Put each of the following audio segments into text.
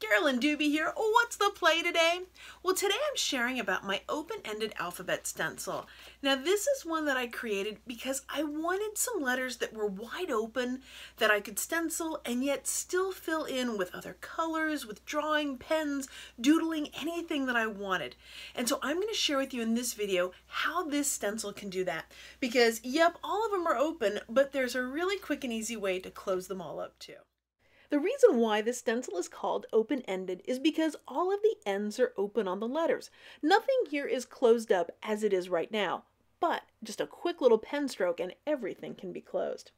Carolyn Doobie here. What's the play today? Well, today I'm sharing about my open-ended alphabet stencil. Now this is one that I created because I wanted some letters that were wide open that I could stencil and yet still fill in with other colors, with drawing, pens, doodling, anything that I wanted. And so I'm going to share with you in this video how this stencil can do that. Because yep, all of them are open, but there's a really quick and easy way to close them all up too. The reason why this stencil is called open-ended is because all of the ends are open on the letters. Nothing here is closed up as it is right now, but just a quick little pen stroke and everything can be closed.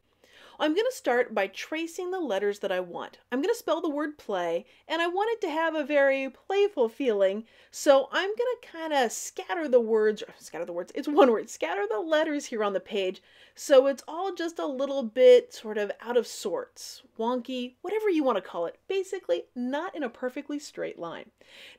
I'm going to start by tracing the letters that I want. I'm going to spell the word play, and I want it to have a very playful feeling, so I'm going to kind of scatter the letters here on the page, so it's all just a little bit sort of out of sorts, wonky, whatever you want to call it, basically not in a perfectly straight line.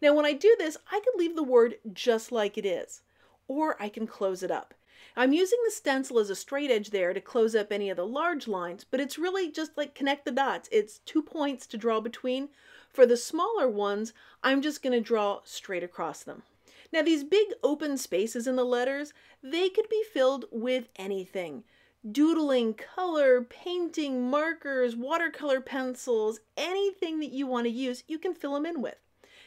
Now when I do this, I could leave the word just like it is, or I can close it up. I'm using the stencil as a straight edge there to close up any of the large lines, but it's really just like connect the dots. It's 2 points to draw between. For the smaller ones, I'm just going to draw straight across them. Now these big open spaces in the letters, they could be filled with anything. Doodling, color, painting, markers, watercolor pencils, anything that you want to use, you can fill them in with.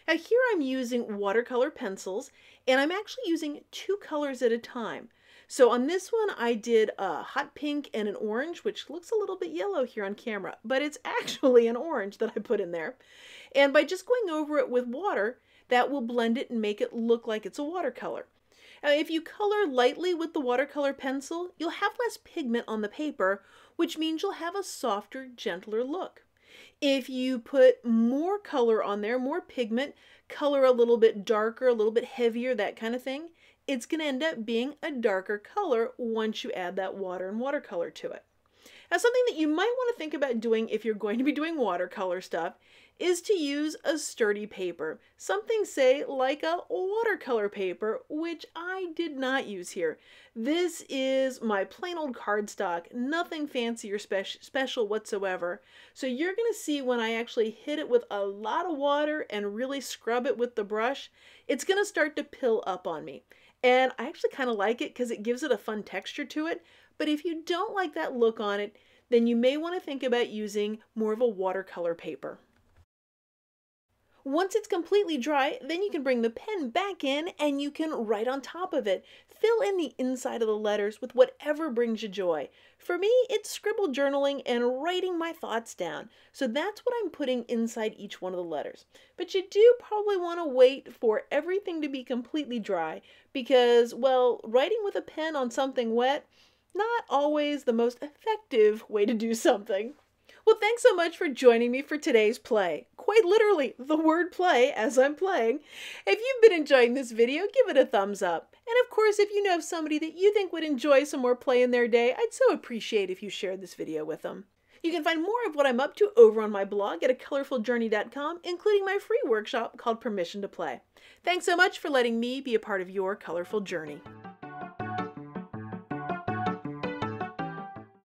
Now here I'm using watercolor pencils, and I'm actually using 2 colors at a time. So on this one, I did a hot pink and an orange, which looks a little bit yellow here on camera, but it's actually an orange that I put in there. And by just going over it with water, that will blend it and make it look like it's a watercolor. Now, if you color lightly with the watercolor pencil, you'll have less pigment on the paper, which means you'll have a softer, gentler look. If you put more color on there, more pigment, color a little bit darker, a little bit heavier, that kind of thing, it's going to end up being a darker color once you add that water and watercolor to it. Now, something that you might want to think about doing if you're going to be doing watercolor stuff is to use a sturdy paper. Something, say, like a watercolor paper, which I did not use here. This is my plain old cardstock, nothing fancy or special whatsoever. So you're going to see when I actually hit it with a lot of water and really scrub it with the brush, it's going to start to pill up on me. And I actually kind of like it because it gives it a fun texture to it. But if you don't like that look on it, then you may want to think about using more of a watercolor paper. Once it's completely dry, then you can bring the pen back in and you can write on top of it. Fill in the inside of the letters with whatever brings you joy. For me, it's scribble journaling and writing my thoughts down. So that's what I'm putting inside each one of the letters. But you do probably want to wait for everything to be completely dry because, well, writing with a pen on something wet, not always the most effective way to do something. Well, thanks so much for joining me for today's play. Quite literally, the word play as I'm playing. If you've been enjoying this video, give it a thumbs up. And of course, if you know of somebody that you think would enjoy some more play in their day, I'd so appreciate if you shared this video with them. You can find more of what I'm up to over on my blog at acolorfuljourney.com, including my free workshop called Permission to Play. Thanks so much for letting me be a part of your colorful journey.